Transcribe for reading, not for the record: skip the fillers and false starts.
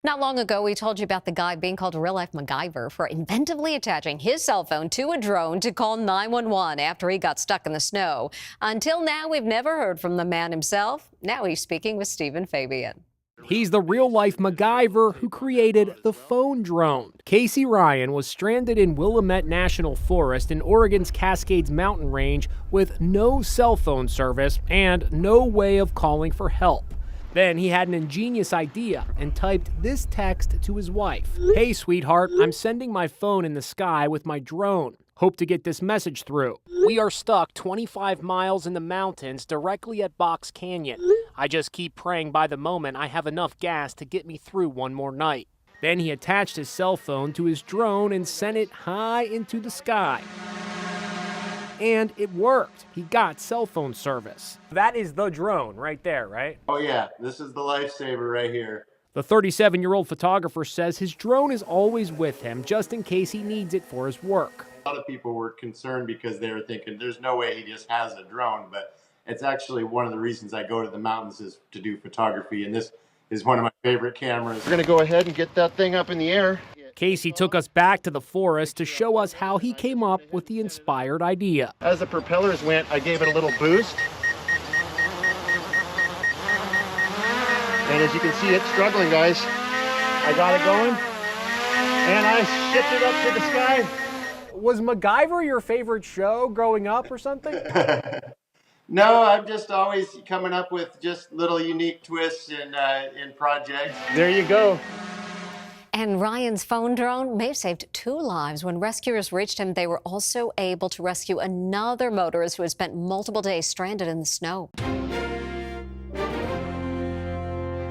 Not long ago, we told you about the guy being called real-life MacGyver for inventively attaching his cell phone to a drone to call 911 after he got stuck in the snow. Until now, we've never heard from the man himself. Now he's speaking with Stephen Fabian. He's the real-life MacGyver who created the phone drone. Casey Ryan was stranded in Willamette National Forest in Oregon's Cascades Mountain Range with no cell phone service and no way of calling for help. Then he had an ingenious idea and typed this text to his wife. "Hey, sweetheart, I'm sending my phone in the sky with my drone. Hope to get this message through. We are stuck 25 miles in the mountains directly at Box Canyon. I just keep praying by the moment I have enough gas to get me through one more night." Then he attached his cell phone to his drone and sent it high into the sky. And it worked. He got cell phone service. That is the drone right there, right? Oh yeah, this is the lifesaver right here. The 37-year-old photographer says his drone is always with him just in case he needs it for his work. A lot of people were concerned because they were thinking there's no way he just has a drone, but it's actually one of the reasons I go to the mountains is to do photography, and this is one of my favorite cameras. We're gonna go ahead and get that thing up in the air. Casey took us back to the forest to show us how he came up with the inspired idea. As the propellers went, I gave it a little boost. And as you can see, it's struggling, guys. I got it going, and I shipped it up to the sky. Was MacGyver your favorite show growing up or something? No, I'm just always coming up with just little unique twists in projects. There you go. And Ryan's phone drone may have saved 2 lives. When rescuers reached him, they were also able to rescue another motorist who had spent multiple days stranded in the snow.